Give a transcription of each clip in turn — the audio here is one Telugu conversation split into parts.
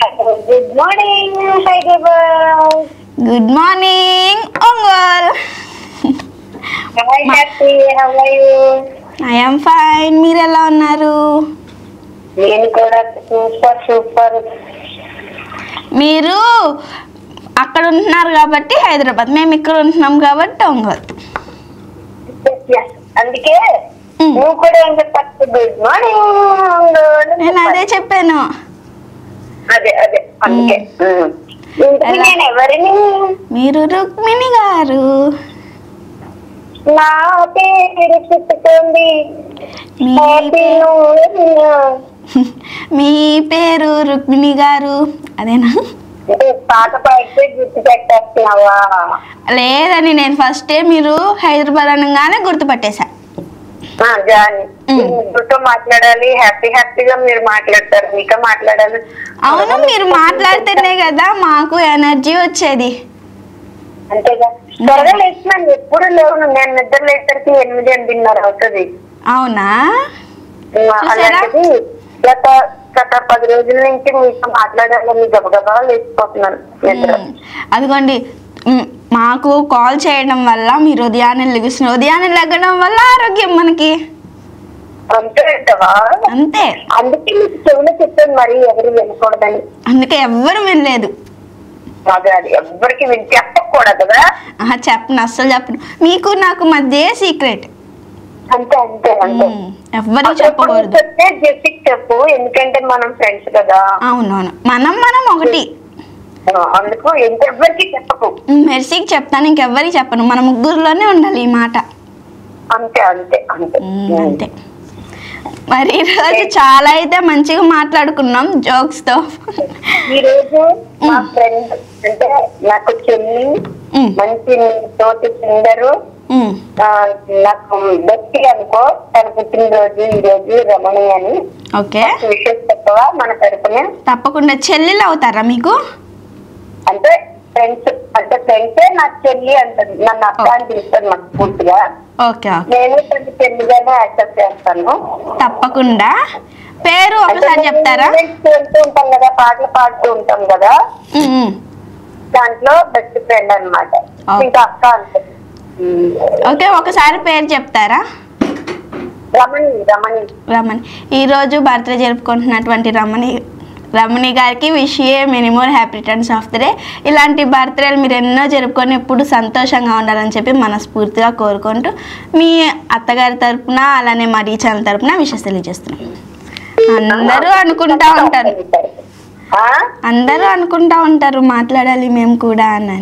Good morning, Hyderabad. Good morning, Ongol. Hi, Happy. How are you? I am fine. మీరు ఎలా ఉన్నారు? నేను కూడా సూపర్. మీరు అక్కడ ఉంటున్నారు కాబట్టి హైదరాబాద్, మేము ఇక్కడ ఉంటున్నాం కాబట్టి ఒంగోలు. అందుకే నువ్వు కూడా ఏం చెప్పచ్చు? Good morning. నేను అదే చెప్పాను. అదే అందుకే నేను ఎవరిని? మీరు రుక్మిణి గారు. నా పేరు చెప్పుకోండి. మీ పేరు రుక్మిణి గారు అదేనా? పాట పాడితే గుర్తు పెట్టేస్తున్నావా? లేదని నేను ఫస్ట్ మీరు హైదరాబాద్ అనగానే గుర్తుపట్టేశా. మీతో మాట్లాడాలి, హ్యాపీగా మీరు మాట్లాడతారు, మీతో మాట్లాడాలి. అవును, మీరు మాట్లాడితేనే కదా మాకు ఎనర్జీ వచ్చేది. అంతేగా. త్వరగా లేచినాను, ఎప్పుడు లేవు. నేను నిద్ర లేసరికి 8-8:30 అవుతుంది. అవునా? అలాంటిది గత 10 రోజుల నుంచి మీతో మాట్లాడాలని గబగబా లేచిపోతున్నాను. అదిగోండి, మాకు కాల్ చేయడం వల్ల మీరు ఉదయాన్నే లెగడం వల్ల ఆరోగ్యం మనకి అంతే. అందుకే మీకు చెవులు చెప్పాను, మరి ఎవరు వినకూడదని. అందుకే ఎవ్వరు వినలేదు. అది ఎవ్వరికి చెప్పకూడదు కదా. చెప్పను, అస్సలు చెప్పను. మీకు నాకు మధ్య సీక్రెట్. అంతే ఎవ్వరికి చెప్పకూడదు. చెప్పు, ఎందుకంటే మనం ఫ్రెండ్స్ కదా. అవునవును, మనం ఒకటి. అందుకు ఇంకెవ్వరికి చెప్పకు. మెర్సీకి చెప్తాను, ఇంకెవ్వరికి చెప్పను. మన ముగ్గురులోనే ఉండాలి ఈ మాట. అంతే. మరి ఈరోజు చాలా అయితే మంచిగా మాట్లాడుకున్నాం జోక్స్ తో. ఈరోజు మా ఫ్రెండ్ అంటే నాకు చెల్లి, మంచి తోటి సింగరు, నాకు బెస్టీ అనుకో, తన పుట్టినరోజు ఈ రోజు రమణి అని. ఓకే, విషయం చెప్పవా మన తరపున? తప్పకుండా. చెల్లెలు అవుతారా మీకు? అంటే ఫ్రెండ్సే నాకు చెల్లి అంటది, నన్ను అక్క అని పిలుస్తాను నాకు పూర్తిగా. ఓకే, నేను తనకి చెల్లిగానే యాక్సెప్ట్ చేస్తాను. తప్పకుండా. పేరు ఒకసారి చెప్తారా? వెళ్తూ ఉంటాం కదా, పాటలు పాడుతూ ఉంటాం కదా, దాంట్లో బెస్ట్ ఫ్రెండ్ అన్నమాట. ఇంకా అక్క అంటది. ఓకే, ఒకసారి పేరు చెప్తారా? రమణి. ఈరోజు బర్త్డే జరుపుకుంటున్నటువంటి రమణి గారికి wish many more happy returns of the day. ఇలాంటి బర్త్డేలు మీరు ఎన్నో జరుపుకొని ఎప్పుడు సంతోషంగా ఉండాలని చెప్పి మనస్ఫూర్తిగా కోరుకుంటూ మీ అత్తగారి తరపున అలానే మా టీచర్ల తరపున విషెస్ తెలియజేస్తున్నాం. అందరూ అనుకుంటా ఉంటారు మాట్లాడాలి మేము కూడా అని,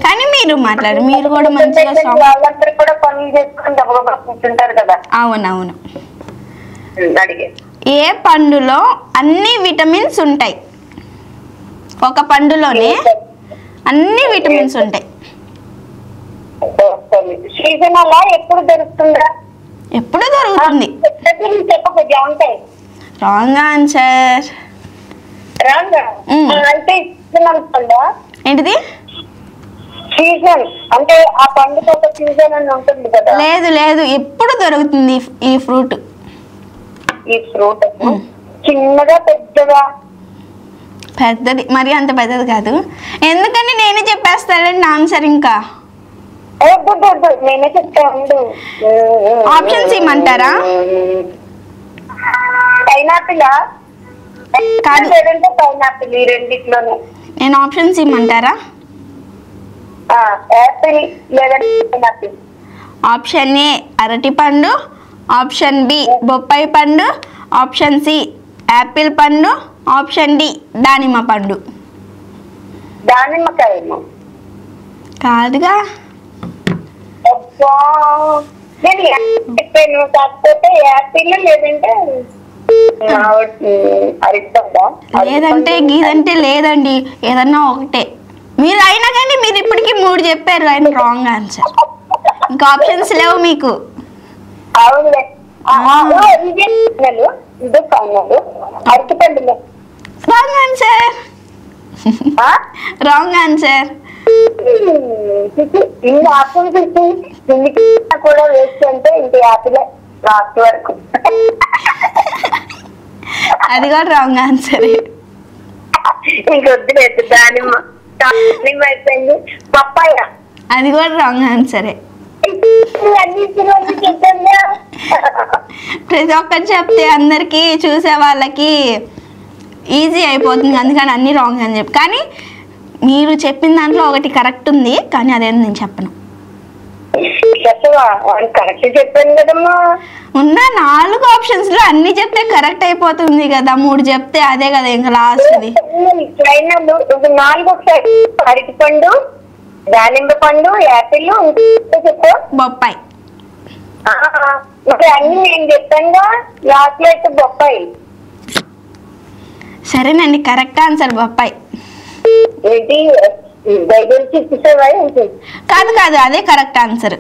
కానీ మీరు మాట్లాడారు. మీరు కూడా మంచిగా అవునవును. ఏ పండులో అన్ని విటమిన్స్ ఉంటాయి? ఒక పండులోనే అన్ని విటమిన్స్ ఉంటాయి. ఎప్పుడు దొరుకుతుంది? Wrong answer. ఏంటిది? సీజన్ అంటే ఆ పండుగ ఒక సీజన్ అని ఉంటుంది కదా. లేదు, ఎప్పుడు దొరుకుతుంది ఈ ఫ్రూట్? చిన్నగా పెద్దది, మరి అంత పెద్దది కాదు. ఎందుకంటే నేనే చెప్పేస్తానండి ఆన్సర్. ఇంకా నేనే చెప్తాను. ఆప్షన్స్ ఇమ్మంటారా? పైనాపిల్ కాదు, పైనాపిల్ ఈ రెండిట్లోనే. నేను ఆప్షన్స్ ఇమ్మంటారా? యాపిల్ లేదంటే పైనాపిల్. ఆప్షన్ ఏ అరటి పండు, ఆప్షన్ బి బొప్పాయి పండు, ఆప్షన్ సి యాపిల్ పండు, ఆప్షన్ డి దానిమ్మ పండు. దానిమ్మకాయ కాదుగా. నేను చెప్పాను, కాకపోతే యాపిల్ లేదంటే లేదంటే గీదంటే లేదండి, ఏదన్నా ఒకటే. మీరు అయినా కానీ మీరు ఇప్పటికీ 3 చెప్పారు, ఆయన రాంగ్ ఆన్సర్. ఇంకా ఆప్షన్స్ లేవు మీకు. Wrong answer. Wrong answer. ఇన్ని ఆప్షన్స్ కూడా వేస్ట్ అంటే ఇంక యాపిల్ లాస్ట్ వరకు. అది కూడా రాంగ్ ఆన్సర్. ఇంకొద్దులేదు. దానిమ్మ దానిమ్మ అయిపోయింది. పప్పాయ అది కూడా రాంగ్ ఆన్సరే. ప్రతి ఒక్కటి చెప్తే అందరికి చూసే వాళ్ళకి ఈజీ అయిపోతుంది, అందుకని అన్ని రాంగ్ అని చెప్పి. కానీ మీరు చెప్పిన దాంట్లో ఒకటి కరెక్ట్ ఉంది, కానీ అదేం నేను చెప్పను. కరెక్ట్ చెప్పాను కదమ్మా. ఉన్న 4 ఆప్షన్స్ లో అన్ని చెప్తే కరెక్ట్ అయిపోతుంది కదా, 3 చెప్తే అదే కదా ఇంకా లాస్ట్ది. 4 ఒకసారి అరటిపండు, దానిమ్మ పండు, యాపిల్, చెప్పు బొప్పాయి. మరి అన్ని నేను చెప్పాను లాస్ట్ లో అయితే బొప్పాయి. సరేనండి, కరెక్ట్ ఆన్సర్ బొప్పాయి. ఏంటి బైబిల్ చూపిస్తావా? కాదు కాదు, అదే కరెక్ట్ ఆన్సర్.